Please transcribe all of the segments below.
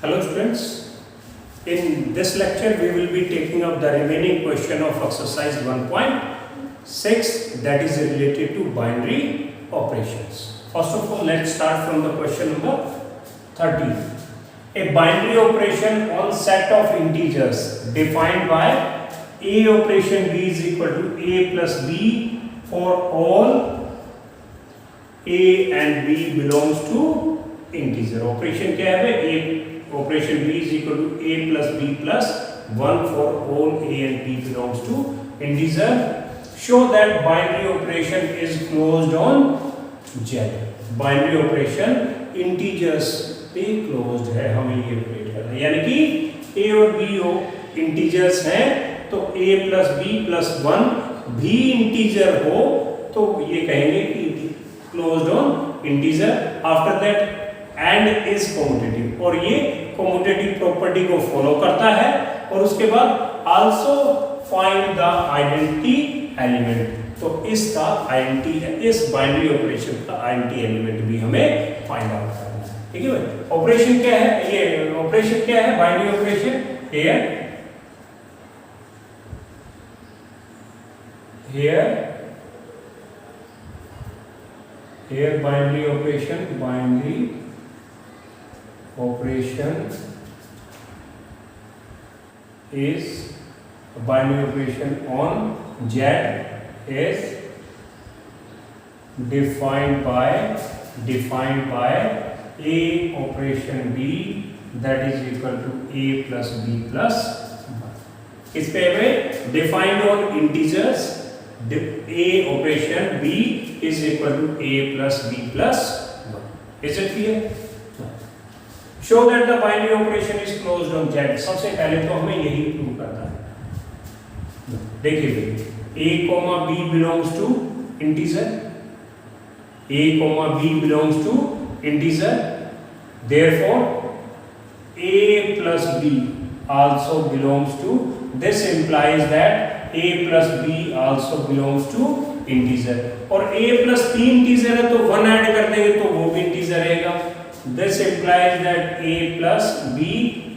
Hello students, in this lecture we will be taking up the remaining question of exercise 1.6 that is related to binary operations. First of all, let's start from the question number 13. A binary operation on set of integers defined by A operation B is equal to A plus B for all A and B belongs to integer. Operation क्या है? A operation B is equal to A plus B plus 1 for all A and B belongs to integer. Show that binary operation is closed on Z. Binary operation integers पे closed है, हमें ये operate करना है, यानी कि A और B integers हैं तो A plus B plus 1 भी इंटीजर हो तो ये कहेंगे कि closed on integer. After that and is commutative और ये commutative प्रॉपर्टी को फॉलो करता है. और उसके बाद also find the identity element. तो इसका आइडेंटिटी, इस बाइनरी ऑपरेशन का आइडेंटिटी एलिमेंट भी हमें फाइंड आउट करना है. ठीक है भाई. ऑपरेशन क्या है? ये ऑपरेशन क्या है? Binary operation here binary operation is a binary operation on Z is defined by A operation B that is equal to A plus B plus 1. इस पे हमें defined on integers A operation B is equal to A plus B plus 1. Is it clear? Show that the binary operation is closed on Z. सबसे पहले तो हमें यही prove करना है. देखिए A comma B belongs to integer. A comma B belongs to integer. Therefore, A plus B also belongs to. This implies that A plus B also belongs to integer. और A plus B integer है तो 1 add कर देंगे तो वो भी integer रहेगा. This implies that A plus B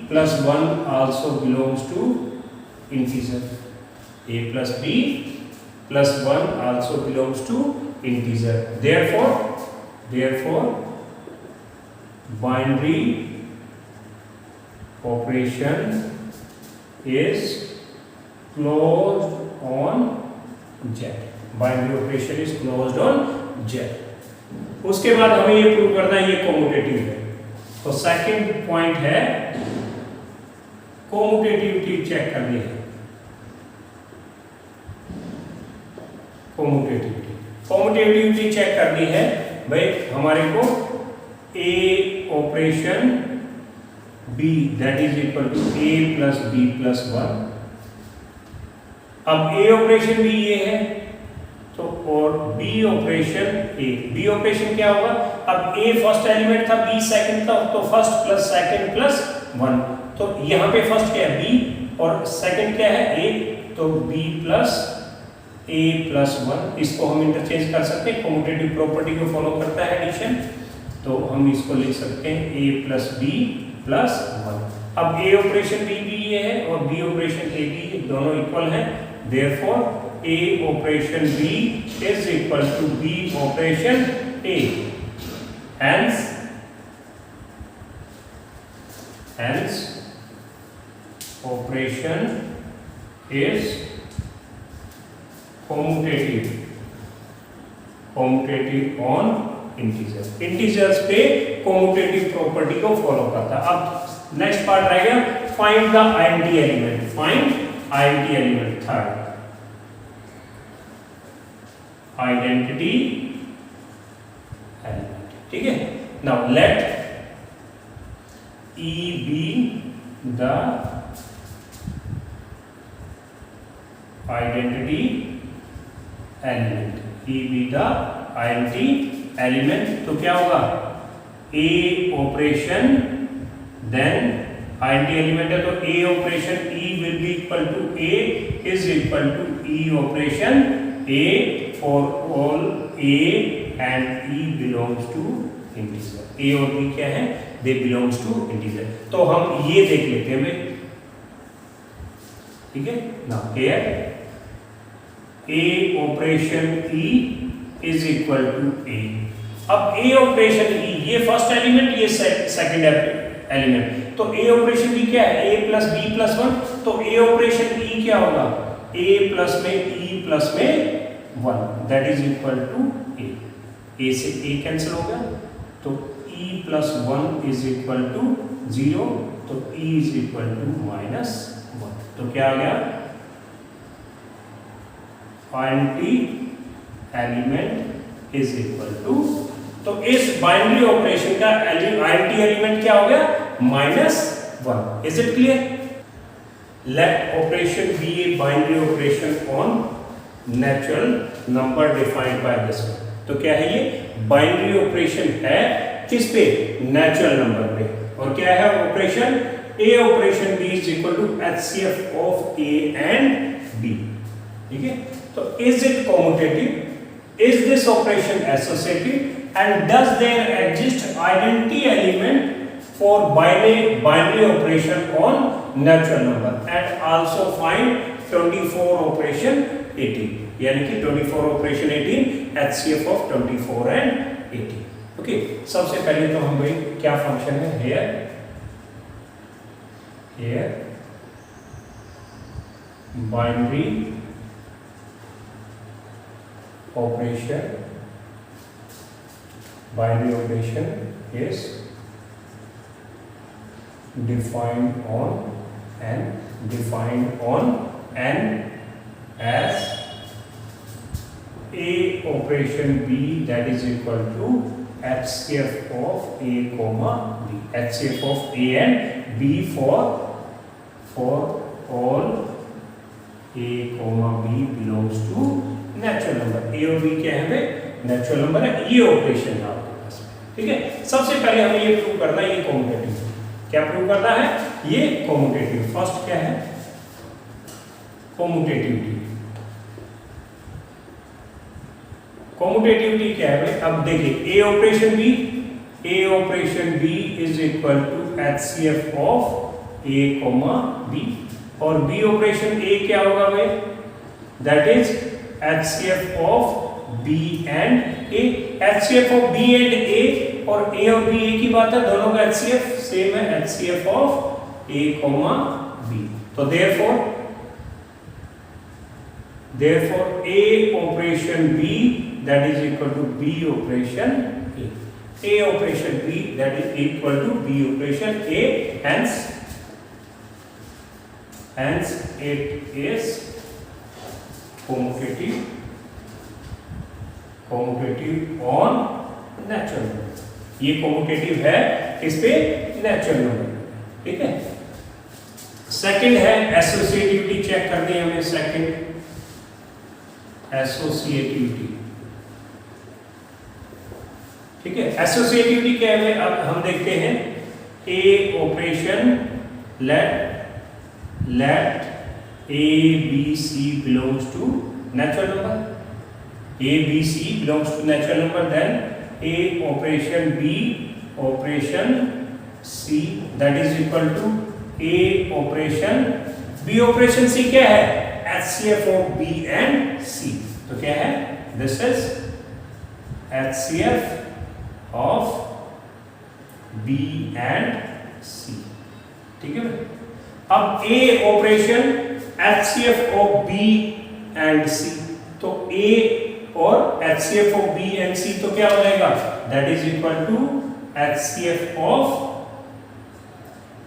plus 1 also belongs to integer. A plus B plus 1 also belongs to integer. Therefore, binary operation is closed on Z. Binary operation is closed on Z. उसके बाद हमें ये prove करना है ये commutative है. तो second point है कॉम्यूटेटिविटी चेक करनी है. कॉम्यूटेटिविटी चेक करनी है भाई हमारे को A operation B that is equal to A plus B plus 1. अब A ऑपरेशन B ये है तो और B ऑपरेशन B ऑपरेशन क्या होगा? अब A फर्स्ट एलिमेंट था, B सेकंड था, तो फर्स्ट प्लस सेकंड प्लस 1. तो यहाँ पे फर्स्ट क्या है? B और सेकंड क्या है? A. तो B प्लस A प्लस 1. इसको हम इंटरचेंज कर सकते हैं, कॉम्यूटेटिव प्रॉपर्टी को फॉलो करता है एडिशन. तो हम इसको लिख सकते हैं A प्लस B प्लस 1. अब A ऑपरेशन B भी ये है और B ऑपरेशन A भी, दोनों इक्वल हैं. Therefore A operation B is equal to B operation A. Hence operation is commutative on integers. Integers पे commutative property को follow करता है. अब next part रहेगा find the identity element. Find identity element. Third identity element. ठीक है. Now let E be the identity element. E be the identity element. तो क्या होगा? A operation then identity element है तो A operation E will be equal to A is equal to E operation A for all A and E belongs to integer. ए और B क्या है, दे belongs to integer. तो हम ये देख लेते हैं भाई, ठीक है ना। Here a operation e is equal to a. अब ए ऑपरेशन ई, ये फर्स्ट एलिमेंट, ये सेकंड एलिमेंट, तो ए ऑपरेशन ई क्या है, ए प्लस बी प्लस 1। तो ए ऑपरेशन ई क्या होगा, ए प्लस में ई प्लस में 1, that is equal to A. A से ए कैंसिल हो गया, तो e plus 1 is equal to 0, तो e is equal to minus 1। तो क्या आ गया, anti element is equal to, तो इस बाइनरी ऑपरेशन का एंटी एलिमेंट क्या हो गया, -1। Is it clear? Let operation be a binary operation on natural number defined by this. तो क्या है ये, बाइनरी ऑपरेशन है किस पे, नेचुरल नंबर पे। और क्या है operation, A operation B is equal to HCF of A and B, ठीक है। तो is it commutative, is this operation associative and does there exist identity element for binary operation on natural number, and also find 24 operation 18, यानी कि 24 operation 18 HCF of 24 and 18। Okay, सबसे पहले तो हम भाई क्या फंक्शन है, here binary operation is defined on n as a operation b that is equal to HCF of a comma b, HCF of a and b for all a comma b belongs to natural number। a और b क्या है भाई, natural number है। ये operation है आपके पास, ठीक है। सबसे पहले हमें ये प्रूव करना है, ये कॉम्यूटेटिव। क्या प्रूव करना है, ये कॉम्यूटेटिव। फर्स्ट क्या है, कॉम्यूटेटिविटी। कॉम्यूटेटिविटी क्या है भाई, अब देखिए a operation B is equal to HCF of A comma b, और बी ऑपरेशन ए क्या होगा भाई, that is HCF of b and a. HCF of b and a, और ए और बी एक ही बात है, दोनों का एचसीएफ सेम है, HCF of A comma B. तो therefore a operation b that is equal to b operation a operation b that is equal to b operation a, hence it is commutative on natural number। ये commutative है इस पे, natural number, ठीक है। Second है associativity, check करनी है हमें। सेकंड एसोसिएटिविटी, ठीक है। एसोसिएटिविटी क्या है, अब हम देखते हैं a operation let a b c belongs to natural number, a b c belongs to natural number, then a operation b operation c that is equal to a operation b operation c क्या है, HCF of b and c। तो क्या है, this is HCF of b and c, ठीक है। अब a operation HCF of b and c, तो a और HCF of B and C तो क्या हो जाएगा, that is equal to HCF of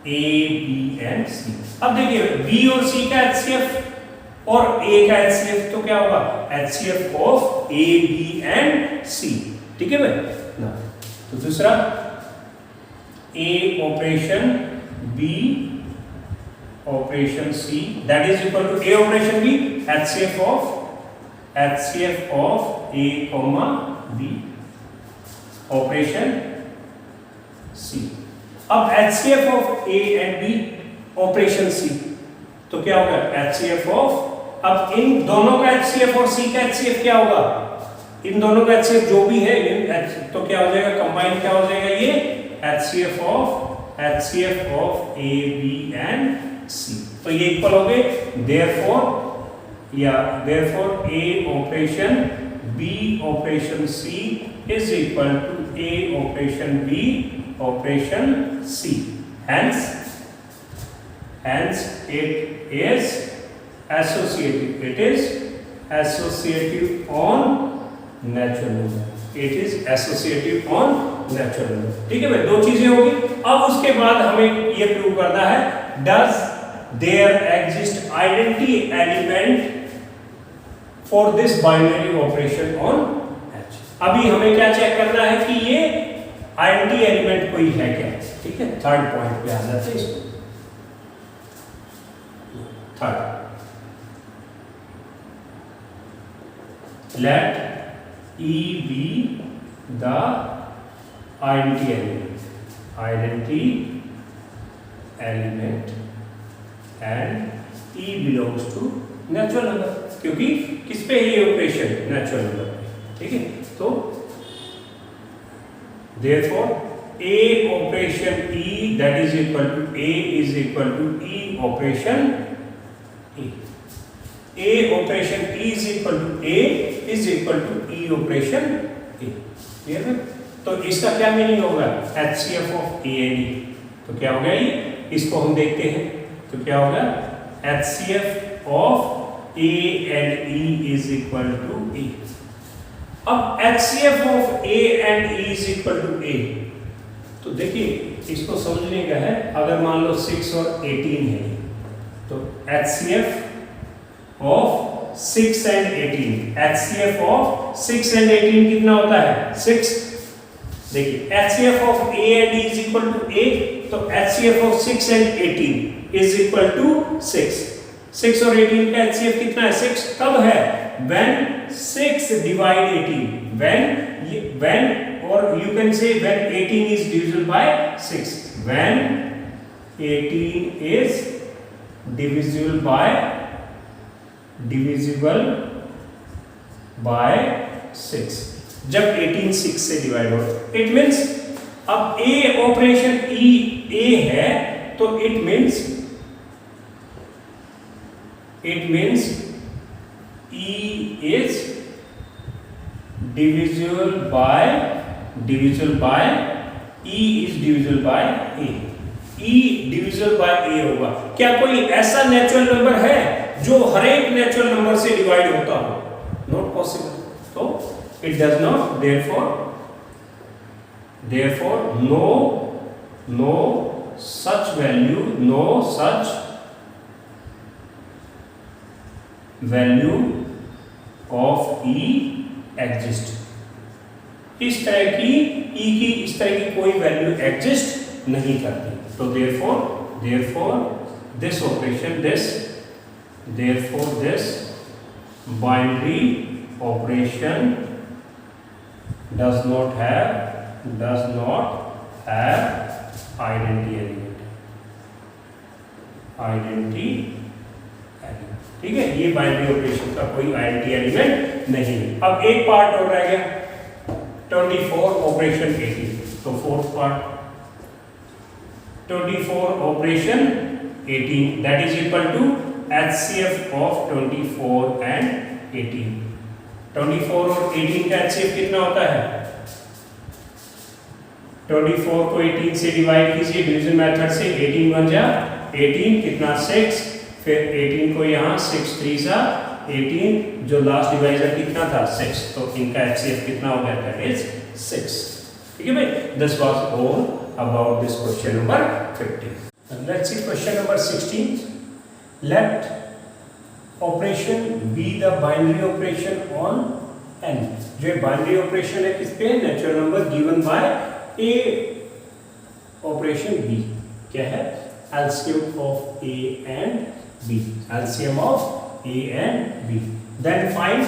A, B and C। अब देखिए B और C का HCF और A का HCF तो क्या होगा, HCF of A, B and C, ठीक है भाई ना। तो दूसरा A operation B operation C that is equal to A operation B HCF of A comma B operation C। अब HCF of A and B operation C तो क्या होगा, HCF of, अब इन दोनों का HCF और C का HCF क्या होगा, इन दोनों का HCF जो भी है तो क्या हो जाएगा, कंबाइन क्या हो जाएगा, ये HCF of A, B and C। तो ये इक्वल हो गए, therefore A operation B operation C is equal to A operation B operation C। Hence it is associative. It is associative on natural number. It is associative on natural number। ठीक है भाई, दो चीजें होगी। अब उसके बाद हमें ये प्रूव करना है, does there exist identity element for this binary operation on H। अभी हमें क्या चेक करना है कि ये आइडेंटिटी एलिमेंट कोई है क्या। ठीक है, थर्ड पॉइंट पे आ जाते हैं इसको। Third, let E be the identity element and E belongs to natural number, क्योंकि किस पे है ये ऑपरेशन, नेचुरल नंबर पे। ठीक है, तो therefore A operation E that is equal to A is equal to E operation E। A operation E is equal to A is equal to E operation A। Clear है? तो इसका क्या meaning होगा, HCF of A and E। तो क्या होगा ये, इसको हम देखते हैं। तो क्या होगा, HCF of A and E is equal to A। अब HCF of A and E is equal to A, तो देखिए इसको समझने का है। अगर मान लो 6 और 18 है, तो HCF of 6 and 18, HCF of 6 and 18 कितना होता है, 6। देखिए HCF of A and E is equal to A, तो HCF of 6 and 18 is equal to 6। 6 और 18 का HCF कितना है, 6। कब है, when 6 divide 18, when or you can say when 18 is divisible by 6, when 18 is divisible by 6, जब 18 6 से divide हो, इट मींस अब A ऑपरेशन A है, तो it means E is divisible by E is divisible by A। E divisible by A होगा। क्या कोई ऐसा नेचुरल नंबर है जो हर एक नेचुरल नंबर से डिवाइड होता हो, नॉट पॉसिबल। तो it does not, therefore no such value of E exist। इस तरह की कोई वैल्यू एग्जिस्ट नहीं करती। तो therefore this binary operation does not have identity element। ठीक है, ये बाइनरी ऑपरेशन का कोई आइडेंटिटी एलिमेंट नहीं है। अब एक पार्ट और रह गया, 24 ऑपरेशन 18। तो fourth part 24 operation 18 that is equal to HCF of 24 and 18। 24 और 18 का HCF कितना होता है, 24 को 18 से डिवाइड कीजिए डिवीजन मेथड से, 18 बन जा 18 कितना 6, फिर 18 को यहाँ 6 3 सा 18, जो लास्ट डिवाइजर कितना था 6, तो इनका HCF कितना हो गया, दैट इज 6। ठीक है भाई, this was all about this question number 15। Let's see question number 16। Let operation be the binary operation on n। जो बाइनरी ऑपरेशन है किस पे, natural number given by A operation B। क्या है, LCM of A and B, LCM of A and B। Then find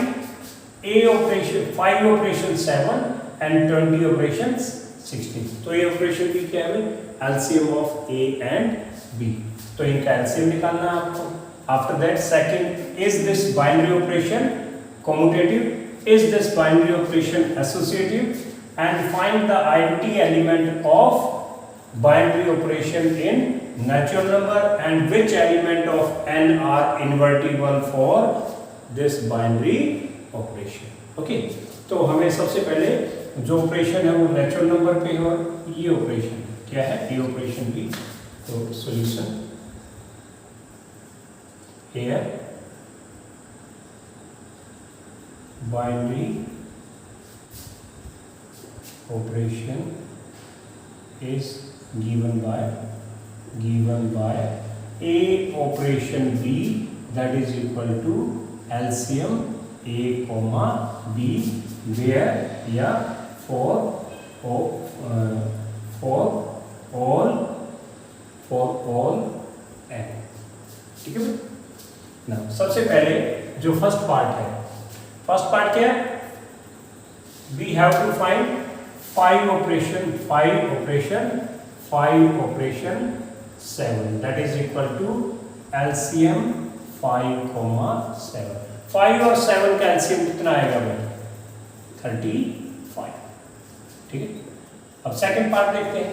A operation 5 operation 7 and 20 operations 16। तो ये operation भी क्या है, LCM of A and B। तो इनका LCM निकालना है आपको। After that second, is this binary operation commutative? is this binary operation associative, and find the identity element of binary operation in natural number, and which element of n are invertible for this binary operation. Okay, तो हमें सबसे पहले जो operation है वो natural number पे है, और ये ऑपरेशन क्या है, ये ऑपरेशन भी. तो solution here binary operation is given by a operation b that is equal to LCM a comma b, where yeah for all n. ठीक है. ना सबसे पहले जो फर्स्ट पार्ट है, फर्स्ट पार्ट क्या है, we have to find 5 operation 7 that is equal to LCM 5,7. 5 और 7 का LCM कितना आएगा भाई, 35. ठीक है. अब सेकंड पार्ट देखते हैं,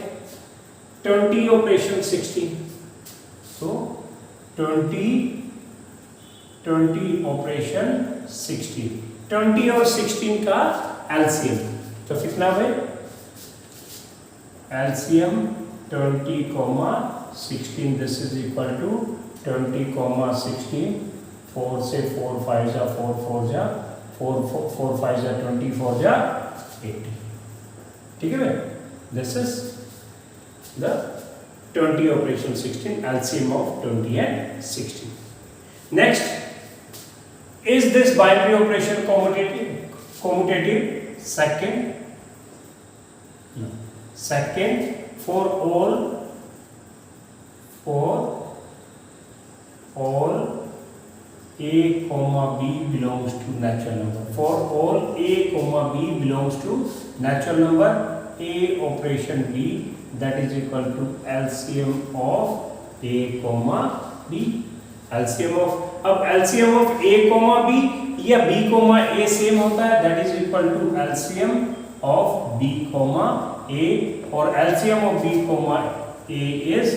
20 ऑपरेशन 16. तो 20 ऑपरेशन 16, 20 और 16 का LCM तो कितना भाई, LCM 20,16 this is equal to 20,16. 4 से 4 5 जा 4 4 जा 4 5 जा 24 जा 80. ठीक है भाई, this is the 20 operation 16 LCM of 20 and 16. Next, is this binary operation commutative? Second, no. Second, for all a comma b belongs to natural number. For all a comma b belongs to natural number, a operation b that is equal to LCM of a comma b. LCM of, अब LCM of a comma b या b comma a same होता है, that is equal to LCM of b comma a, और LCM of b comma a is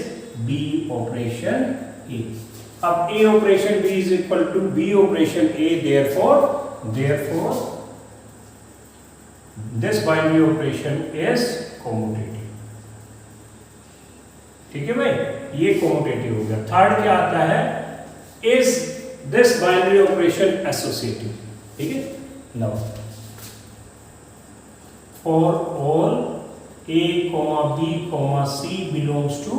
b operation a. अब a operation b is equal to b operation a, therefore this binary operation is commutative. ठीक है भाई, ये commutative हो गया. Third क्या आता है, is this binary operation associative? ठीक है. Now for all a comma b comma c belongs to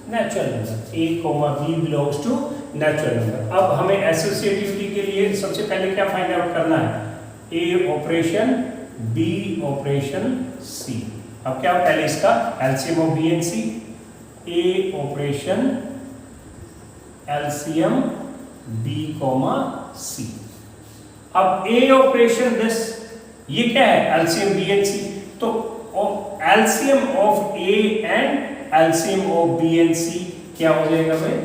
natural number, a comma b belongs to natural number. अब हमें एसोसिएटिविटी के लिए सबसे पहले क्या फाइंड आउट करना है, a operation b operation c. अब क्या पहले इसका LCM of b and c, a operation LCM b comma c. अब a ऑपरेशन दिस, ये क्या है, LCM b and c. तो LCM of a and LCM of b and c क्या हो जाएगा भाई,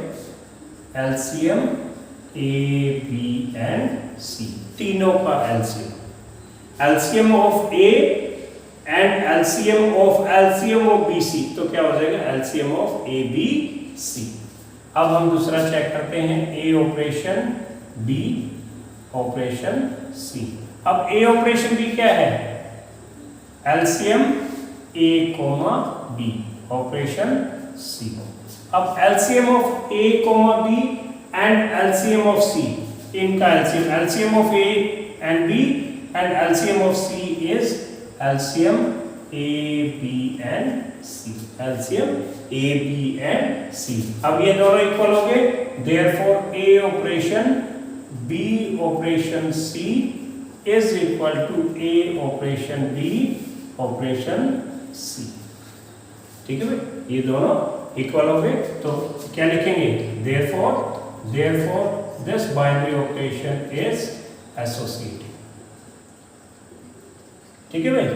LCM a b and c, तीनों का LCM. LCM of a and LCM of b c, तो क्या हो जाएगा, LCM of a b c. अब हम दूसरा चेक करते हैं, a operation b operation c. अब a ऑपरेशन b क्या है, LCM a comma b operation c. अब LCM of a comma b and LCM of c, इनका LCM of a and b and LCM of c is LCM a b and c, LCM a b and c. अब ये दोनों equal हो गए, therefore a operation b operation c is equal to a operation b operation c. ठीक है भाई, ये दोनों इक्वल हो गए. तो क्या लिखेंगे, therefore this binary operation is associative. ठीक है भाई,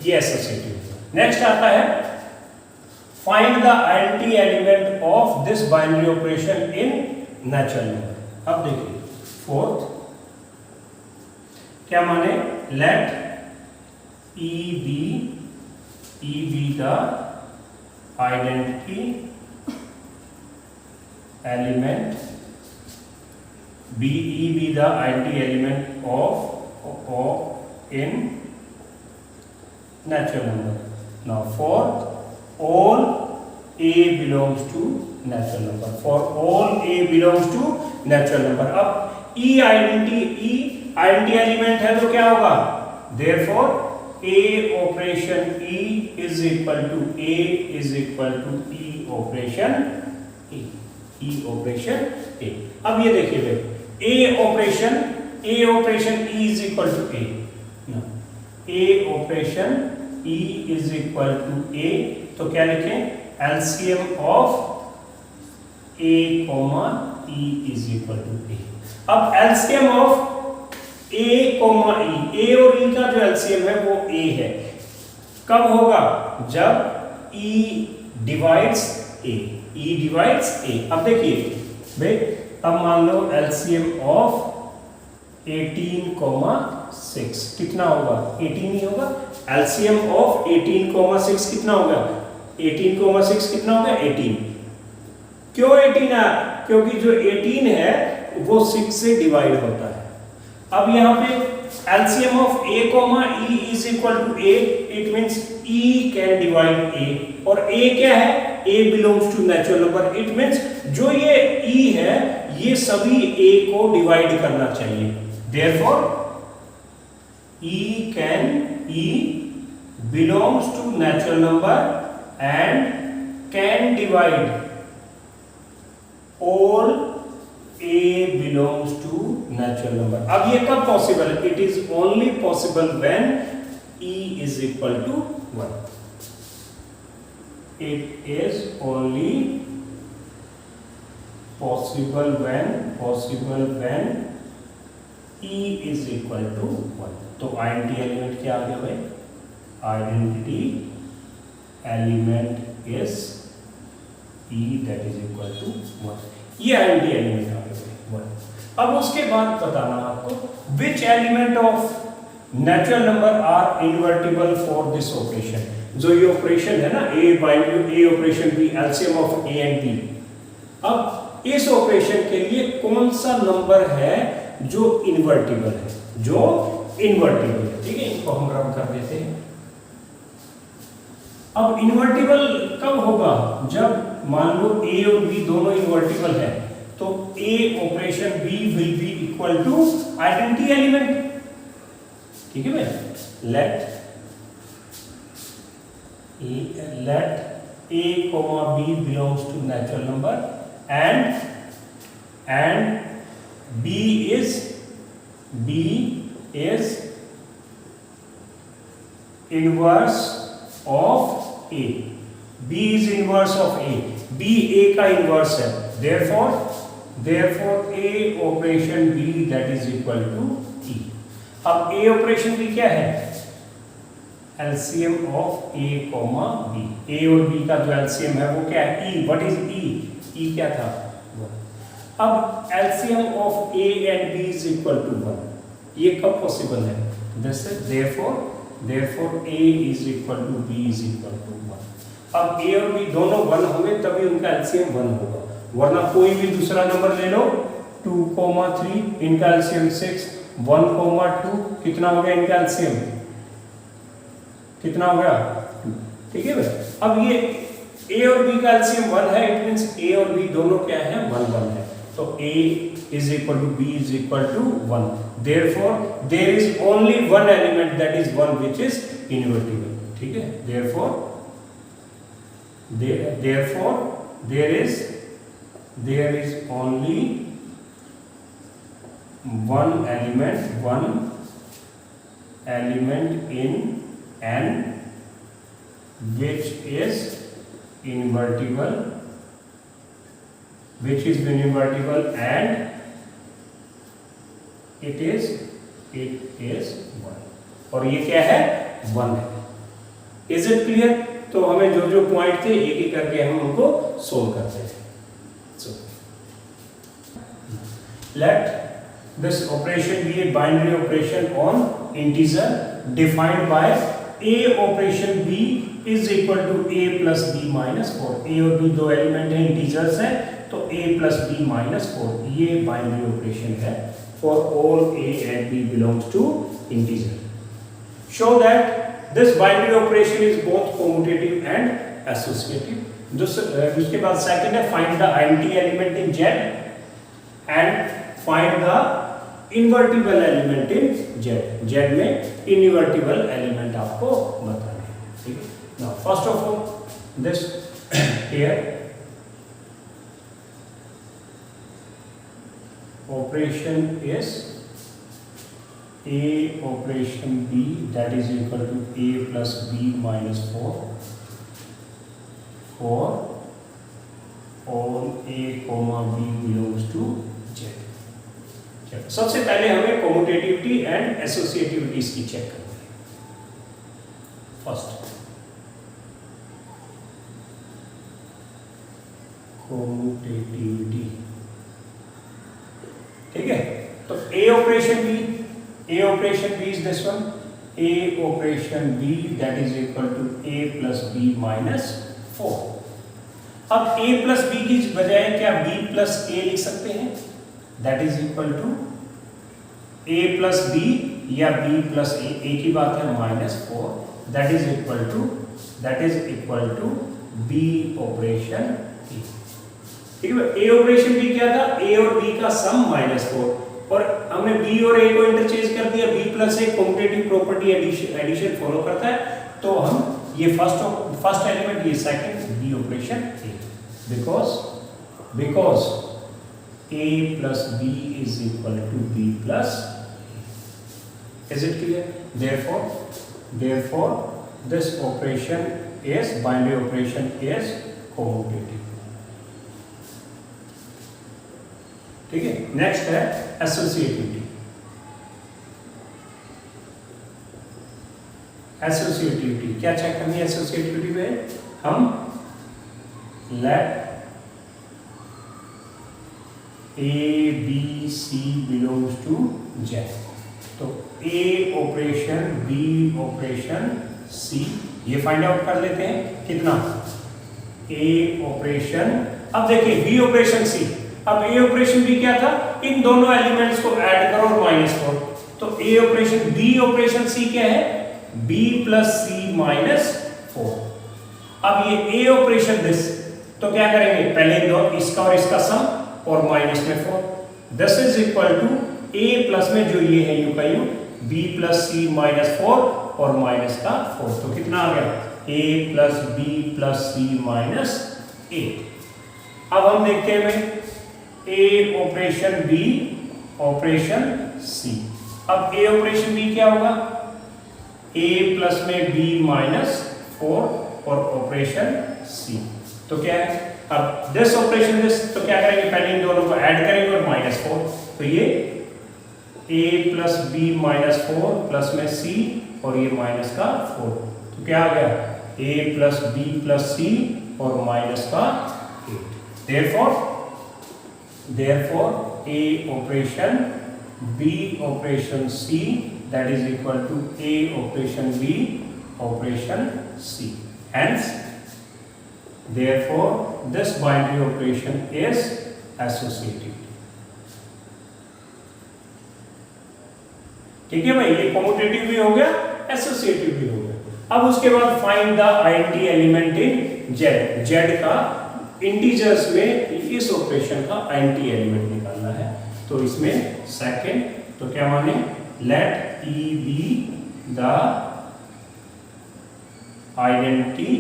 ये एसोसिएटिव. नेक्स्ट आता है, find the identity element of this binary operation in natural number. अब देखिए फोर्थ, क्या माने, let E be the identity element, E be the identity element of in natural number. Now for all A belongs to natural number, for all A belongs to natural number. अब E identity element है तो क्या होगा, therefore A operation E is equal to A is equal to E operation A, E operation A. अब ये देखिए भाई, A operation E is equal to A. No. A operation E is equal to A, तो क्या लिखें, LCM of A comma E is equal to A. अब LCM of A comma E, A और E का जो LCM है वो A है, कब होगा, जब E divides A, E divides A. अब देखिए भाई, अब मान लो LCM of 18,6 कितना होगा, 18 ही होगा। LCM of 18,6 कितना होगा, 18,6 कितना होगा, 18। क्यों 18 है, क्योंकि जो 18 है वो 6 से डिवाइड होता है। अब यहाँ पे LCM of A, E is equal to A, it means E can divide A, और A क्या है, A belongs to natural number, it means जो ये E है ये सभी A को डिवाइड करना चाहिए, therefore E belongs to natural number and can divide all A belongs to natural number. अब ये कब पॉसिबल है, it is only possible when E is equal to 1. It is only possible when E is equal to 1. तो identity element क्या आ गया भाई, identity element is E that is equal to 1. ये आइडेंटिटी एलिमेंट आ गया 1। अब उसके बाद बताना आपको which element of natural number are invertible for this operation. जो ये ऑपरेशन है ना, A operation B, LCM of A and B, अब इस ऑपरेशन के लिए कौन सा नंबर है जो इन्वर्टिबल है, ठीक है, इनको हम रब कर देते हैं। अब इन्वर्टिबल कब होगा, जब मान लो A और B दोनों इन्वर्टिबल है, तो A operation B will be equal to identity element, ठीक है भाई, let A comma B belongs to natural number and B is inverse of A, B is inverse of A, B A का inverse है, therefore A operation B that is equal to E. अब A operation B क्या है, LCM of A comma B, A और B का जो LCM है वो क्या है, E, what is E क्या था, 1। अब LCM of A and B is equal to 1, ये कब पॉसिबल है, therefore A is equal to B is equal to 1। अब A और B दोनों 1 होंगे तभी उनका LCM 1 होगा, वरना कोई भी दूसरा नंबर ले लो, 2,3 इनका LCM 6, 1,2 कितना हो गया इनका LCM, कितना हो गया 2, ठीक है भाई। अब ये A और B का LCM 1 है, इट मींस A और B दोनों क्या है, 1 1 है, तो A is equal to B is equal to 1, therefore there is only one element that is 1 which is invertible, ठीक है, therefore there is only one element in N which is invertible and it is 1, और ये क्या है, 1 है। Is it clear? तो हमें जो जो पॉइंट थे एक एक करके हम उनको सोल्व करते थे। So let this operation be a binary operation on integer defined by a operation b is equal to a plus b minus 4. a और b दो एलिमेंट हैं, इंटीजर्स हैं, तो a plus b minus 4 ये binary operation है for all a and b belongs to integer. Show that this binary operation is both commutative and associative. उसके बाद second है find the identity element in z and find the invertible element in z. z में invertible element आपको बताना है, ठीक है. Now first of all this here operation is a operation b that is equal to a plus b minus 4 for all a comma b belongs to z. सबसे पहले हमें commutativity and associativity की check करनी है. First commutativity, ठीक है. तो a operation b is this one, a operation b that is equal to a plus b minus 4. अब a प्लस b की बजाय क्या b प्लस a लिख सकते हैं? That is equal to a plus b या b प्लस a, एक ही बात है, minus 4 that is equal to b operation a. ठीक है. a ऑपरेशन b क्या था? a और b का सम माइनस 4, और हमने b और a को इंटरचेंज कर दिया. b plus a commutative property addition follow करता है, तो हम ये फर्स्ट एलिमेंट, ये second, b operation a, because a plus b is equal to b plus a. Is it clear? therefore this operation is binary operation is commutative. ठीक है. Next है associativity. क्या चेक करनी है एसोसिएटिविटी में? हम let a b c belongs to z. तो a operation b operation c ये फाइंड आउट कर लेते हैं. कितना? a ऑपरेशन, अब देखिए b ऑपरेशन c. अब a ऑपरेशन b क्या था? इन दोनों एलिमेंट्स को ऐड करो और माइनस 4. तो a operation b operation c क्या है? b plus c minus 4. अब ये a ऑपरेशन दिस, तो क्या करेंगे? पहले दो इसका और इसका सम और माइनस में 4. This is equal to a plus में जो ये है यू का यू, b प्लस c माइनस 4 और माइनस का 4. तो कितना आ गया? a plus b plus c minus 8. अब हम देखते हैं a operation b operation c. अब a ऑपरेशन b क्या होगा? a प्लस में b माइनस 4 और ऑपरेशन c. तो क्या है? अब दिस ऑपरेशन दिस, तो क्या करेंगे? पहले इन दोनों को ऐड करेंगे और माइनस 4. तो ये a plus b minus 4 plus में c और ये माइनस का 4. तो क्या आ गया? a plus b plus c और माइनस का 8. Therefore a operation b operation c that is equal to a operation b operation c. Hence therefore this binary operation is associative. ठीक है भाई, ये कॉम्यूटेटिव भी हो गया, एसोसिएटिव भी हो गया. अब उसके बाद find the identity element in z का इंटीजर्स में इस ऑपरेशन का आइडेंटिटी एलिमेंट निकालना है. तो इसमें सेकंड, तो क्या माने? Let e be the identity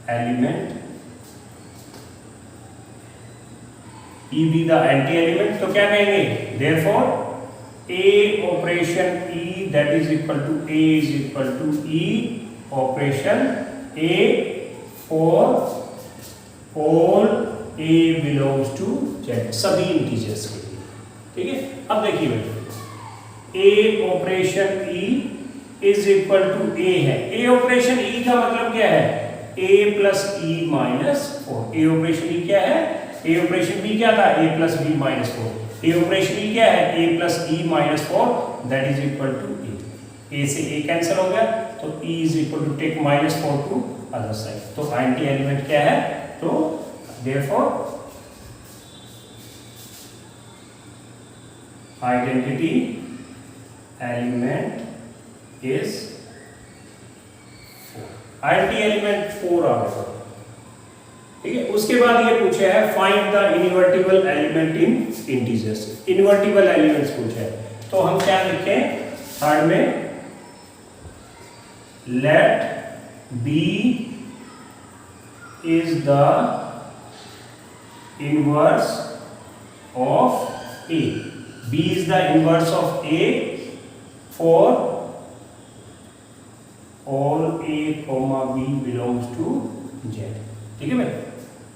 element, e be the identity element. तो क्या कहेंगे? Therefore a operation e that is equal to a is equal to e operation a for all a belongs to z, सभी integers के लिए. ठीक है. अब देखिए भाई, a operation e is equal to a है. a ऑपरेशन e का मतलब क्या है? a plus e minus 4. a operation e क्या है? a ऑपरेशन b क्या था? a plus b minus 4. A operation e क्या है, a plus e minus 4 that is equal to a से ए कैंसिल हो गया तो e is equal to take minus 4 to other side. तो आइडेंटिटी एलिमेंट क्या है, तो therefore identity element is 4, identity element 4 आ गया। ठीक है, उसके बाद ये पूछा है find the invertible element in integers, invertible elements पूछा है। तो हम क्या लिखें थर्ड में, let B is the inverse of A, B is the inverse of A for all A comma B belongs to Z. ठीक है भाई,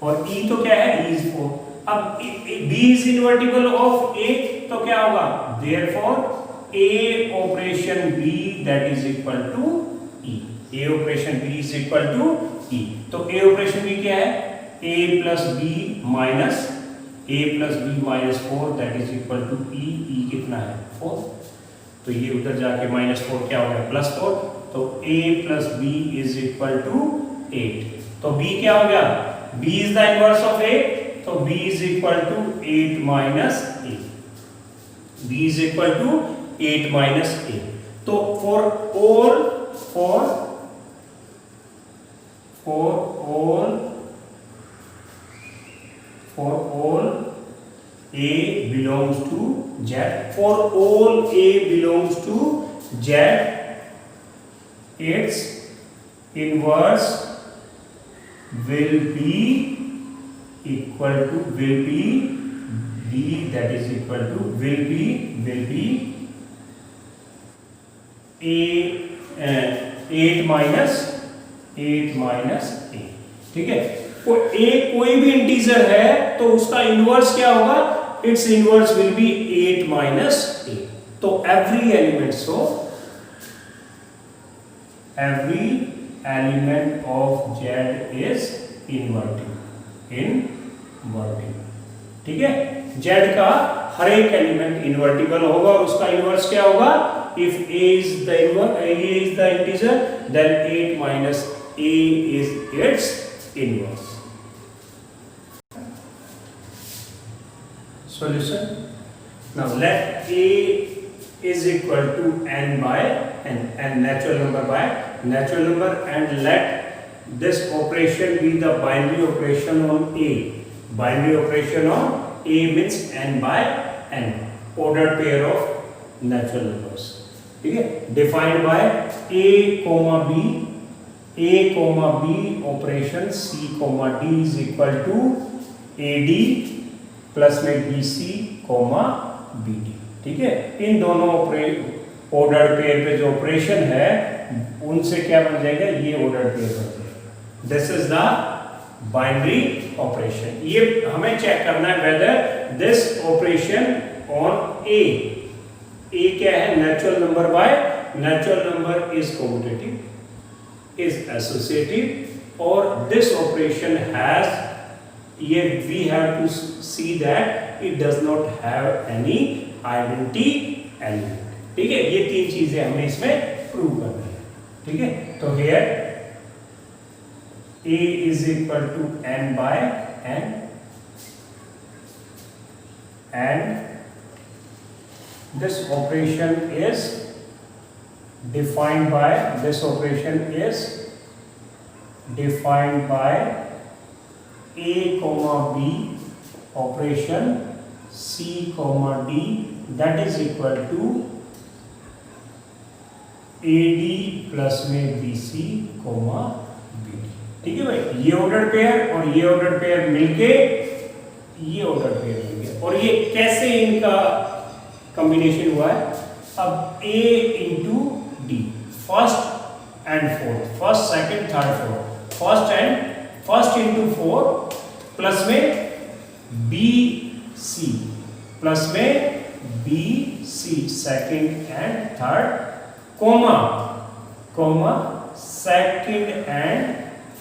और ई तो क्या है, ई इज 4। अब b is invertible of a तो क्या होगा, therefore a operation b that is equal to e, a operation B is equal to e. तो ए ऑपरेशन बी क्या है, a plus b minus 4 that is equal to e कितना है 4, तो ये उधर जाके -4 क्या हो गया +4, तो a plus B is equal to 8। तो b क्या हो गया, b is the inverse of a, तो b is equal to 8 minus a, b is equal to 8 minus a। तो for all a belongs to z, for all a belongs to z, its inverse will be equal to b, that is equal to will be a 8 minus a। ठीक है, कोई भी integer है तो उसका inverse क्या होगा, it's inverse will be 8 minus a। तो every element of z is invertible. ठीक है, z का हर एक एलिमेंट इनवर्टिबल होगा और उसका इनवर्स क्या होगा, if a is the integer then 8 minus a is its inverse। Solution, now let a is equal to n by n, natural number by natural number, and let this operation be the binary operation on a, binary operation on a means n by n, ordered pair of natural numbers। ठीक है, defined by a comma b operation c comma d is equal to ad plus में bc comma bd। ठीक है, इन दोनों ordered pair पे जो operation है उनसे क्या बन जाएगा, ये ऑर्डर्ड पेयर बन जाएगा। This is the binary operation. ये हमें चेक करना है whether this operation on A क्या है, natural number by natural number is commutative, is associative, और दिस ऑपरेशन हैज, ये we have to see that it does not have any identity element. ठीक है, ये तीन चीजें हमें इसमें प्रूव करनी है। ठीक है, तो here a is equal to n by n, and this operation is defined by a comma b operation c comma d that is equal to ad plus में bc comma bd। ठीक है भाई, ये ऑर्डर पेयर और ये order pair मिलके ये order pair मिल गया। और ये कैसे इनका कॉम्बिनेशन हुआ है, अब a into D, first and fourth, first second third fourth, first into 4 plus में बी सी, प्लस में B C second and third, comma second and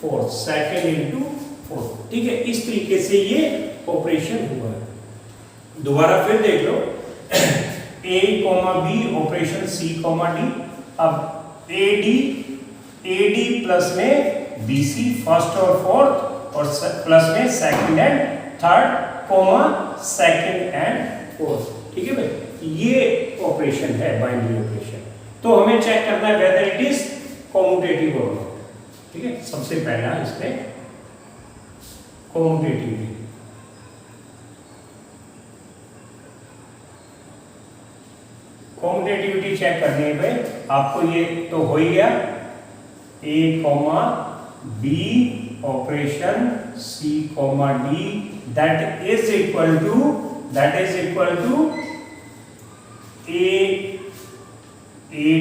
fourth, second into fourth. ठीक है, इस तरीके से ये ऑपरेशन हुआ है। दोबारा फिर देख लो, ए comma b operation c comma D. अब ए डी प्लस में बी सी फर्स्ट और फोर्थ, और प्लस में second and third, comma second and fourth. ठीक है भाई, ये ऑपरेशन है बाइनरी ऑपरेशन। तो हमें चेक करना है वेदर इट इज कॉम्यूटेटिव और नॉट। ठीक है, सबसे पहला इसमें कॉम्यूटेटिव। कॉम्यूटेटिविटी चेक करनी है भाई आपको, ये तो हो ही गया, a comma b operation c comma d that is equal to a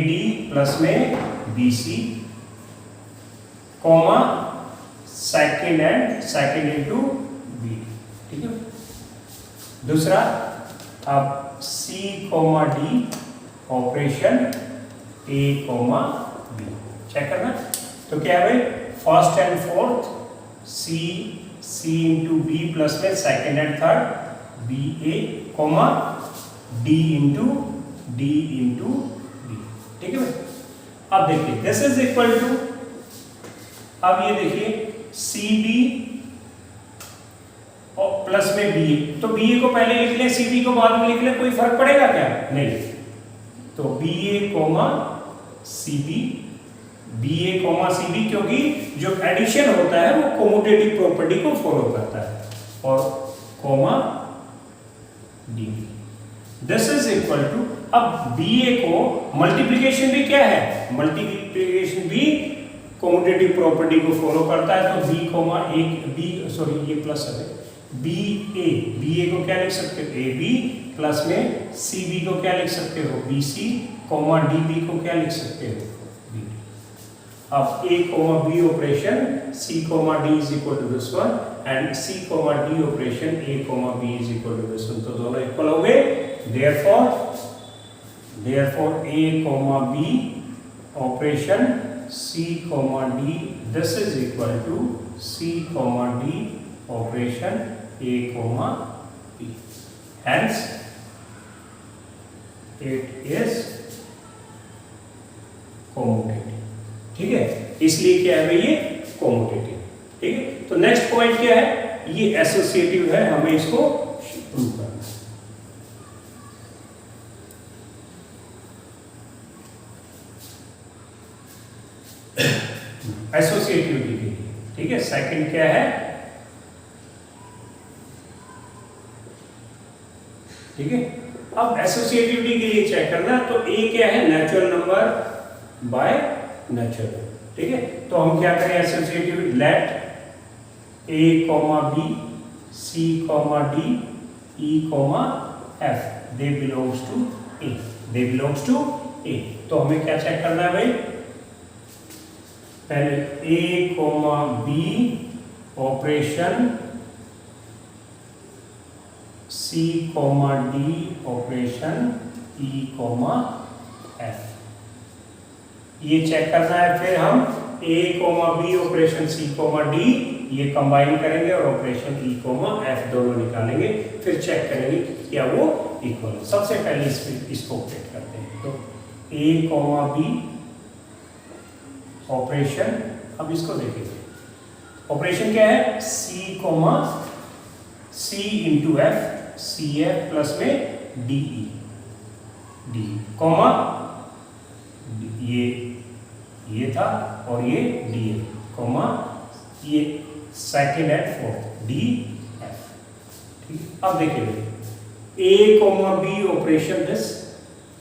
d plus में B c comma second into b. ठीक है, दूसरा अब c comma d operation a comma b check करना। तो क्या है भाई, first and fourth c into b plus में second and third b a comma d into b. ठीक है भाई, अब देखिए दिस इज इक्वल टू, अब ये देखिए सी बी और प्लस में बी ए, तो बी ए को पहले लिख ले, सी बी को बाद में लिख ले, कोई फर्क पड़ेगा क्या? नहीं। तो बी ए कोमा सी बी, बी ए कोमा सी बी, क्योंकि जो एडिशन होता है वो कम्यूटेटिव प्रॉपर्टी को फॉलो करता है, और comma D. This is equal to, अब बी ए को मल्टीप्लिकेशन भी क्या है, मल्टीप्लिकेशन भी कम्यूटेटिव प्रॉपर्टी को फॉलो करता है। तो बी कोमा एक बी, सॉरी ये प्लस है, बी ए को क्या लिख सकते हो, ए बी प्लस में सी बी को क्या लिख सकते हो, b c comma d b को क्या लिख सकते हो, बी डी। अब a comma b operation c comma d is equal to this one, and c comma d operation a comma b is equal to this one, तो दोनों equal हो गए। Therefore a comma b operation C comma D, this is equal to C comma D operation A comma B. Hence, it is commutative. ठीक है, इसलिए क्या है ये commutative। ठीक है, तो नेक्स्ट पॉइंट क्या है, ये एसोसिएटिव है, हमें इसको प्रूव करना है। एसोसिएटिविटी के लिए, ठीक है। सेकंड क्या है, ठीक है। अब एसोसिएटिविटी के लिए चेक करना, तो ए क्या है, नेचुरल नंबर बाय नेचुरल। ठीक है, तो हम क्या करें associativity, let a comma b c comma d e comma f they belongs to a. तो हमें क्या चेक करना है भाई, पहले a comma b operation c comma d operation e comma f, ये चेक करना है। फिर हम a comma b operation c comma d ये कंबाइन करेंगे और ऑपरेशन ई कोमा एफ दोनों निकालेंगे, फिर चेक करेंगे कि क्या वो इक्वल है। सबसे पहले इसको ऑपरेट करते हैं, तो ए कोमा बी ऑपरेशन, अब इसको देखेंगे, ऑपरेशन क्या है, c comma c into f, c f plus में डी ई कोमा, ये था और ये डी एफ कोमा, ये second and fourth d f. ठीक, अब देखिए a comma b operation this,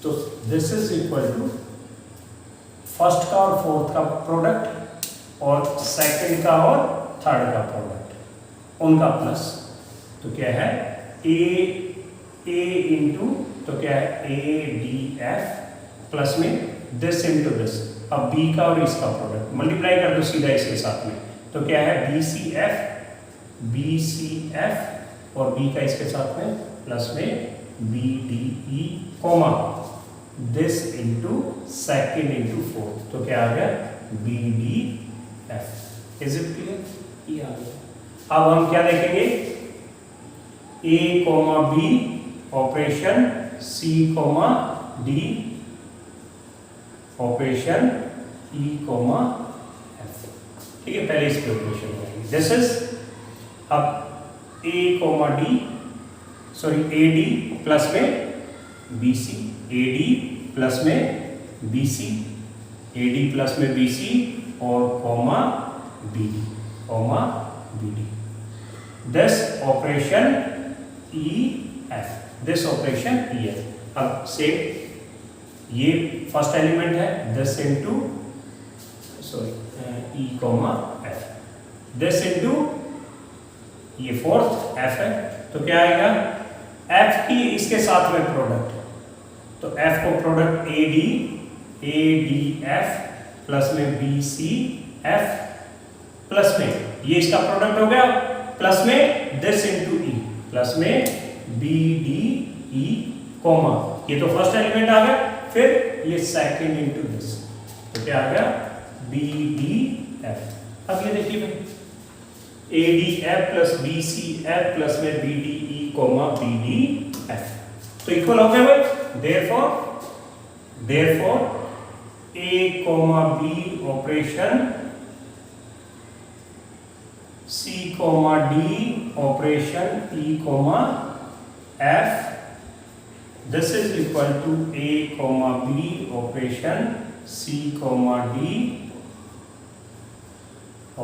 तो this is equal to first का और फोर्थ का प्रोडक्ट और सेकंड का और थर्ड का प्रोडक्ट, उनका प्लस, तो क्या है ए इंटू, तो क्या है ए डी एफ प्लस में दिस इंटू दिस। अब बी का और इसका प्रोडक्ट मल्टीप्लाई कर दो सीधा इसके साथ में, तो क्या है बी सी एफ और बी का इसके साथ में प्लस में b d e comma this into second into fourth, तो क्या आ गया b d f. Is it clear, ये आ गया। अब हम क्या देखेंगे, a comma b operation C comma D operation E comma F। ठीक है, पहले इसके ऑपरेशन करेंगे। दिस इज अब A comma D sorry AD plus में BC, AD प्लस में BC, AD प्लस में BC और comma BD this operation EF, this operation EF। अब सेम ये फर्स्ट एलिमेंट है 10 into sorry E comma F, 10 into ये fourth F है, तो क्या आएगा F की इसके साथ में प्रोडक्ट, तो F को प्रोडक्ट ADF प्लस में BCF प्लस में ये इसका प्रोडक्ट हो गया प्लस में दिस इंटू E प्लस में BDE कॉमा ये तो फर्स्ट एलिमेंट आ गया, फिर ये सेकंड इंटू दिस, तो क्या आ गया BDF। अब ये देखिए भाई ADF प्लस BCF प्लस में BDE कॉमा BDF, तो इक्वल हो गया भाई। therefore A comma B operation C comma D operation E comma F, this is equal to A comma B operation C comma D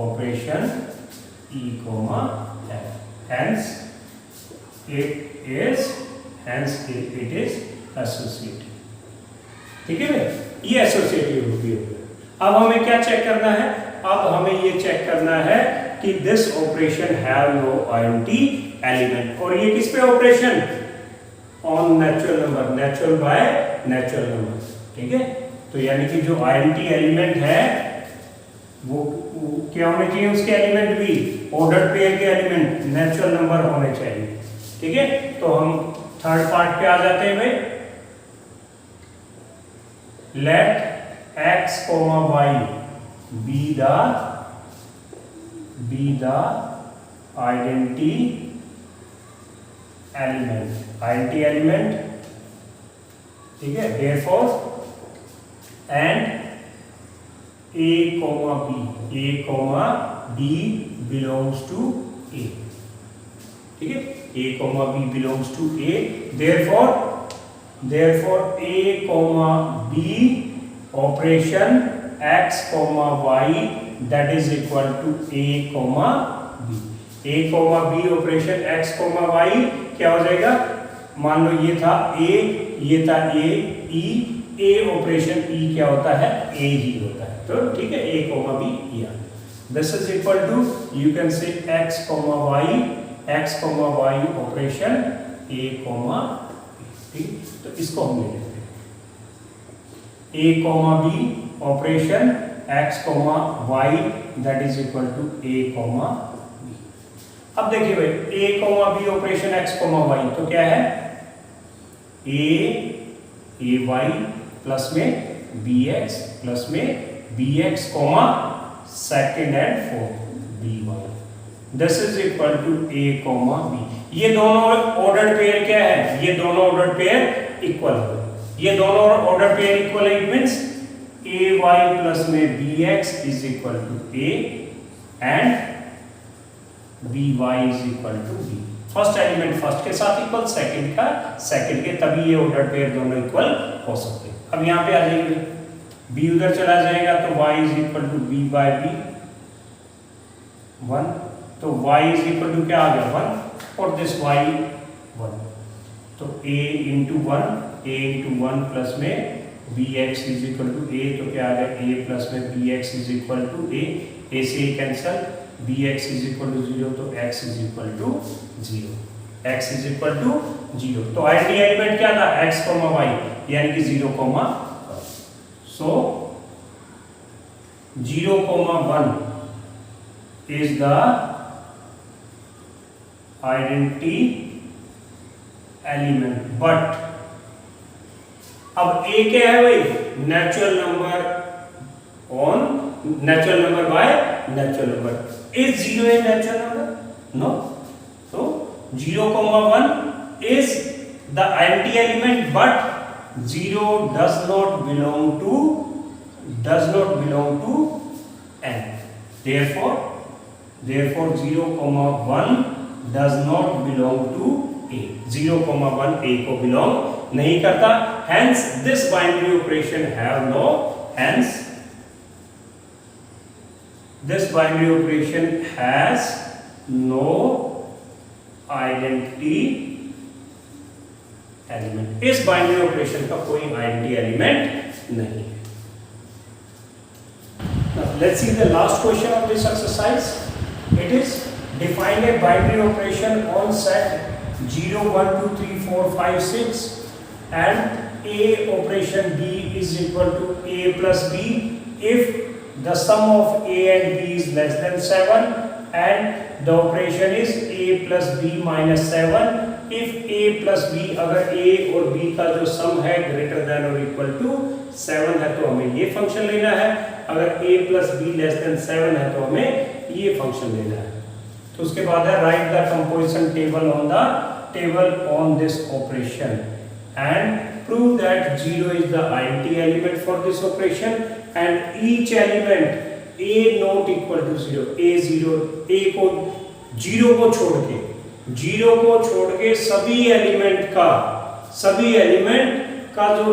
operation E comma F, hence it is associative। ठीक है भाई, ये associative भी हो गया। अब हमें क्या चेक करना है, अब हमें ये चेक करना है कि this operation have no identity element, और ये किस पे operation on natural number, natural by natural number. ठीक है, तो यानी कि जो आईडेंटिटी एलिमेंट है वो क्या होने चाहिए, उसके एलिमेंट भी ऑर्डर्ड पेयर के एलिमेंट नेचुरल नंबर होने चाहिए। ठीक है, तो हम थर्ड पार्ट पे आ जाते हैं भाई। let x comma y be the identity element, ठीक है, therefore and a comma b belongs to A। ठीक है, a comma b belongs to A, therefore A comma B operation x comma y that is equal to A comma B। A comma B operation x comma y क्या हो जाएगा, मान लो ये था A, ये था A, E, A operation E क्या होता है, A ही होता है, तो ठीक है, A comma B ये। This is equal to you can say x comma y operation A comma B। ठीक, तो इसको हम ले लेते हैं A comma B operation x comma y that is equal to A comma B। अब देखिए भाई A comma B operation x comma y, तो क्या है AY प्लस में BX प्लस में BX comma second and fourth BY, this is equal to A comma B। ये दोनों ऑर्डर्ड पेयर क्या है, ये दोनों ऑर्डर्ड पेयर इक्वल है, ये दोनों ऑर्डर पेयर इक्वल है, इट मींस AY प्लस में BX is equal to A and BY is equal to B। First element first के साथ इक्वल, सेकंड का सेकंड के, तभी ये ऑर्डर पेयर दोनों इक्वल हो सकते हैं। अब यहाँ पे आ जाएंगे, B उधर चला जाएगा तो Y is equal to B by B 1, तो Y इज इक्वल टू क्या आ गया 1 और दिस Y 1, तो A इंटू 1 प्लस में bx is equal to A, तो क्या आ गया A प्लस में bx is equal to A से cancel, bx is equal to 0, तो x is equal to 0, x is equal to 0। तो आइडेंटिटी एलिमेंट क्या था x y, यानी कि 0 so 0 1 is the identity element, but अब A क्या है भाई, natural number on natural number by natural number. Is 0 a natural number? No, तो 0 1 is the anti-element, but 0 does not belong to n. Therefore 0, 1 does not belong to a. 0, 1 a को belong नहीं करता. Hence this binary operation have no this binary operation has no identity element. इस binary operation का कोई identity element नहीं है. Now let's see the last question of this exercise. It is define a binary operation on set 0, 1, 2, 3, 4, 5, 6 and a operation b is equal to a plus b if the sum of a and b is less than 7 and the operation is a plus b minus 7. if a plus b, अगर a और b का जो सम है greater than और equal to 7 है तो हमें ये फंक्शन लेना है. अगर a plus b less than 7 है तो हमें ये फंक्शन लेना है. तो उसके बाद है write the composition table on this operation and prove that 0 is the identity element for this operation and each element a not equal to 0, a को 0 को छोड़ के सभी एलिमेंट का जो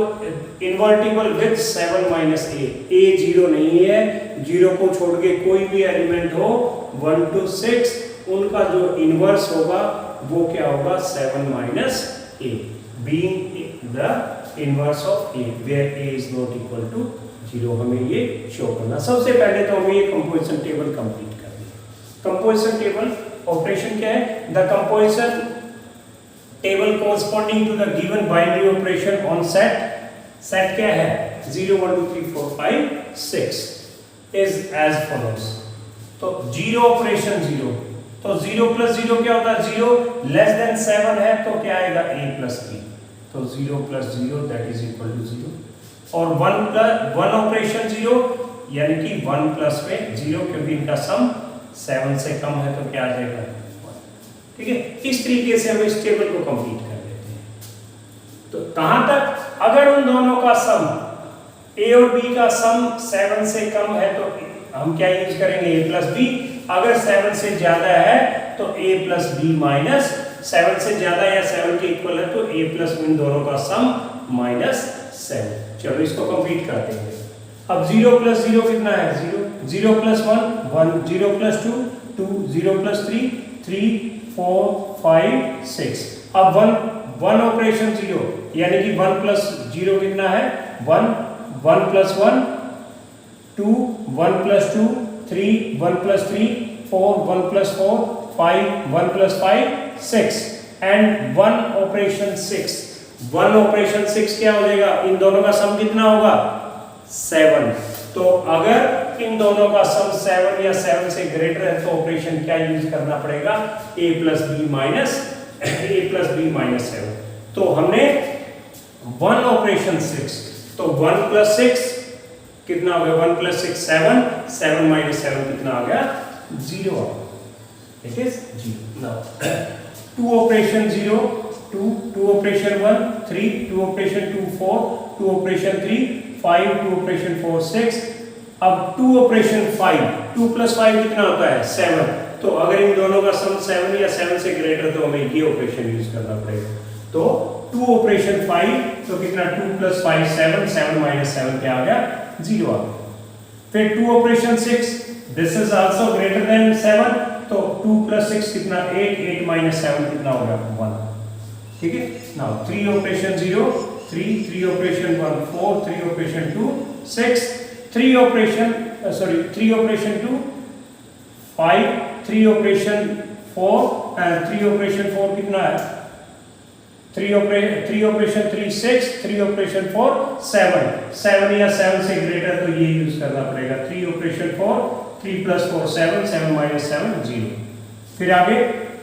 इन्वर्टिबल विथ 7 माइनस a 0 नहीं है. 0 को छोड़ के कोई भी एलिमेंट हो 1 to 6 उनका जो इनवर्स होगा वो क्या होगा 7 minus a being the inverse of a where a is not equal to 0. हमें ये शो करना. सबसे पहले तो हमें ये कंपोजिशन टेबल कंप्लीट करनी है. कंपोजिशन टेबल ऑपरेशन क्या है? The composition table corresponding to the given binary operation on set क्या है 0, 1, 2, 3, 4, 5, 6 इज एज फॉलोज. तो 0 ऑपरेशन 0, तो 0 प्लस 0 क्या होता है 0 लेस देन 7 है तो क्या आएगा a प्लस b. तो 0 plus 0 that is equal to 0 और 1 ऑपरेशन 0 यानी कि 1 प्लस में 0 क्योंकि इनका सम 7 से कम है तो क्या आ जाएगा 1. ठीक है. इस तरीके से हम इस टेबल को कंप्लीट कर लेते हैं. तो कहां तक अगर उन दोनों का सम a और b का सम 7 से कम है तो हम क्या यूज करेंगे a प्लस b. अगर 7 से ज्यादा है तो a प्लस b माइनस 7 से ज्यादा या 7 के इक्वल है तो a प्लस इन दोनों का सम माइनस 7. चलो इसको कंप्लीट करते हैं. अब 0 प्लस 0 कितना है 0, 0 प्लस 1 1, 0 प्लस 2 2, 0 प्लस 3 3, 4, 5, 6. अब 1 ऑपरेशन 0 यानी कि 1 प्लस 0 कितना है 1, 1 plus 1 2, 1 plus 2 3, 1 plus 3 4, 1 plus 4 5, 1 plus 5 6 and 1 operation 6. 1 operation 6 क्या हो जाएगा? इन दोनों का सम कितना होगा 7. तो अगर इन दोनों का सम 7 या 7 से ग्रेटर है तो ऑपरेशन क्या यूज करना पड़ेगा a प्लस b माइनस 7. तो हमने 1 ऑपरेशन 6 तो 1 प्लस 6 कितना हो गया 1 प्लस 6 7, 7 माइनस 7 कितना आ गया 0. It is 0. Now 2 operation 0 2 operation 1 3, 2 operation 2 4, 2 operation 3 5, 2 operation 4 6. अब 2 ऑपरेशन 5 2 प्लस 5 कितना होता है 7. तो अगर इन दोनों का सम 7 या 7 से ग्रेटर तो हमें ये ऑपरेशन यूज करना पड़ेगा. तो 2 ऑपरेशन 5 तो कितना 2 प्लस 5 7, 7 माइनस 7 क्या आ गया 0 आ गया. फिर 2 operation 6 this is also greater than 7 तो 2 प्लस 6 कितना 8, 8 माइनस 7 कितना हो गया 1. ठीक है. Now 3 operation 0 3 operation 1 4, 3 operation 2 6, 3 operation 2 5, 3 operation 4 and 3 operation 4 कितना है 3 ऑपरेशन 3 6, 3 ऑपरेशन 4 7 या 7 से ग्रेटर तो ये यूज करना पड़ेगा. 3 ऑपरेशन 4 3 प्लस 4 7, 7 माइनस 7 0. फिर आगे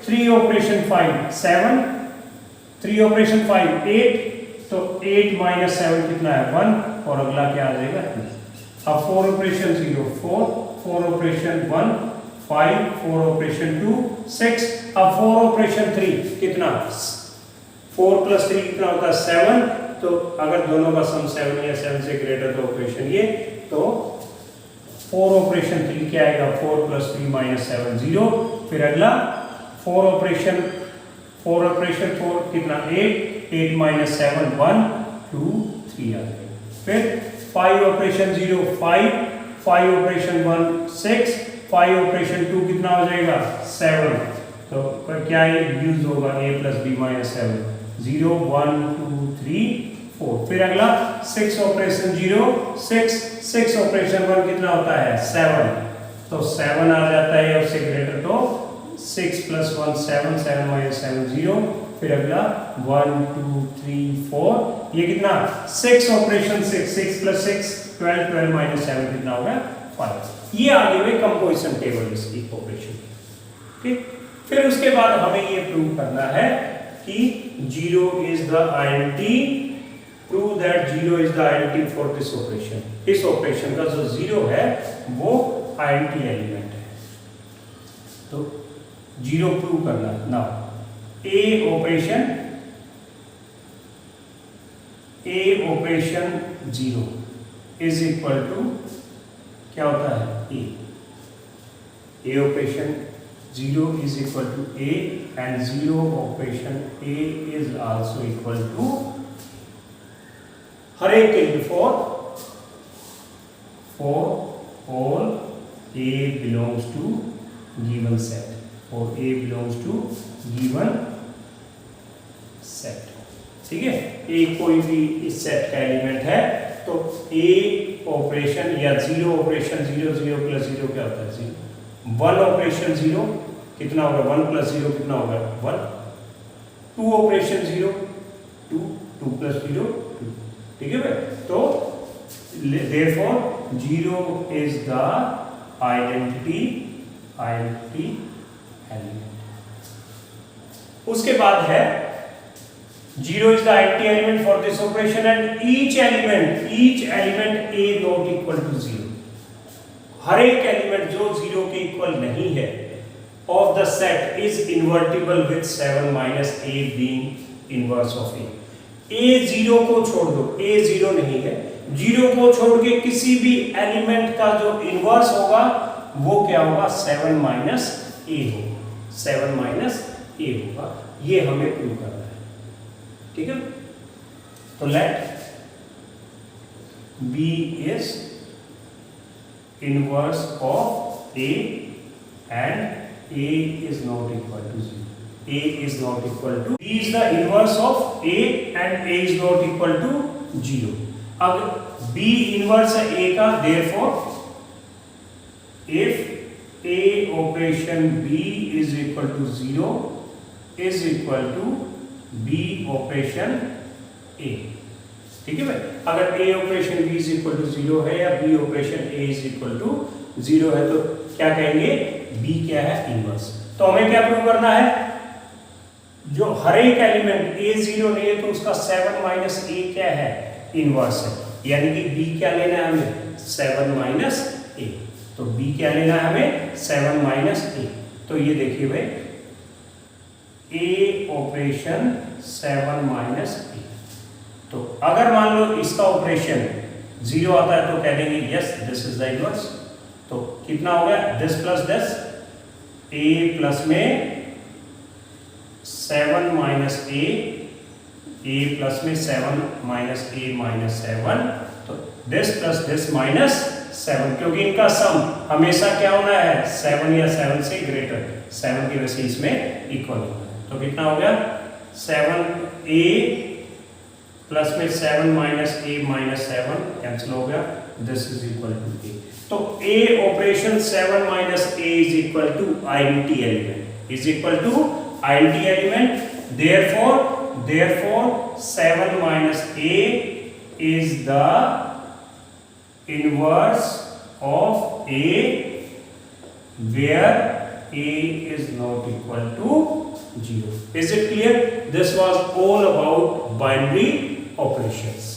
3 ऑपरेशन 5 7, 3 ऑपरेशन 5 8 तो 8 माइनस 7 कितना है 1 और अगला क्या आ जाएगा 2. अब 4 ऑपरेशन 0 4 ऑपरेशन 1 5, 4 ऑपरेशन 2 6. अब 4 ऑपरेशन 3 कितना 4 प्लस 3 कितना होता है 7, तो अगर दोनों का सम 7 या 7 से ग्रेटर तो ऑपरेशन ये, तो 4 ऑपरेशन 3 क्या आएगा 4 प्लस 3 माइनस 7 0। फिर अगला 4 ऑपरेशन 4 कितना 8 माइनस 7 1 2 3 आ गए। फिर 5 ऑपरेशन 0 5 ऑपरेशन 1 6 5 ऑपरेशन 2 कितना हो जाएगा 7, तो क्या यूज होगा a प्लस बी माइनस 7 0 1 2 3 4। फिर अगला 6 ऑपरेशन 0 6 ऑपरेशन 1 कितना होता है 7, तो 7 आ जाता है उससे ग्रेटर, तो 6 प्लस 1 7 7 माइनस 7 0। फिर अगला 1 2 3 4, ये कितना 6 ऑपरेशन 6 प्लस 6 12 12 माइनस 7 कितना होगा 5। ये आगे हुए कंपोजिशन टेबल इसकी ऑपरेशन। ठीक, फिर उसके बाद हमें ये प्रूव करना है कि 0 is the identity, prove that 0 is the identity for this operation. इस ऑपरेशन का जो 0 है वो आइडेंटिटी एलिमेंट है, तो 0 प्रूव करना है ना। A operation 0 is equal to क्या होता है A operation 0 is equal to A and 0 operation A is also equal to हर एक के लिए for all A belongs to given set, for A belongs to given set। ठीक है, A कोई भी इस सेट का एलिमेंट है, तो A ऑपरेशन या 0 ऑपरेशन 0 0 प्लस 0 क्या होता है 0। 1 ऑपरेशन 0 कितना होगा 1 प्लस 0 कितना होगा 1। 2 ऑपरेशन 0 2 प्लस 0 2। ठीक है भाई, तो therefore 0 is the identity element। उसके बाद है 0 is the identity element for this operation and each element A not equal to 0। हर एक एलिमेंट जो 0 के इक्वल नहीं है of the set is invertible with 7 minus A being inverse of A। A 0 को छोड़ दो, A 0 नहीं है, 0 को छोड़ के किसी भी एलिमेंट का जो इनवर्स होगा वो क्या होगा 7 माइनस A होगा, 7 माइनस A होगा। ये हमें प्रूव करना है। ठीक है, तो late B is inverse of A and A is not equal to 0। A is not equal to, B is the inverse of A and A is not equal to 0। अब B inverse है A का, therefore if A operation B is equal to 0 is equal to B operation A। ठीक है भाई, अगर A operation B is equal to 0 है या B operation A is equal to 0 है तो क्या कहेंगे B क्या है इनवर्स। तो हमें क्या प्रूव करना है, जो हर एक एलिमेंट A 0 नहीं है तो उसका 7 माइनस A क्या है इनवर्स है, यानी कि B क्या लेना है हमें 7 माइनस A। तो B क्या लेना है हमें 7 माइनस A। तो ये देखिए भाई A ऑपरेशन 7 माइनस A। तो अगर मान लो इसका ऑपरेशन 0 आता है तो कह देंगे yes this is the inverse. तो कितना हो गया 10 प्लस 10 A प्लस में 7 माइनस A प्लस में 7 माइनस A माइनस 7, तो 10 प्लस 10 माइनस 7, क्योंकि इनका सम हमेशा क्या होना है 7 या 7 से ग्रेटर, 7 की वजह से इसमें इक्वल होना है। तो कितना हो गया 7A प्लस में 7 माइनस A माइनस 7 कैंसिल हो गया, this is equal to A। तो A operation 7 minus A is equal to identity element, is equal to identity element. therefore 7 minus A is the inverse of A where A is not equal to 0। Is it clear? This was all about binary operations।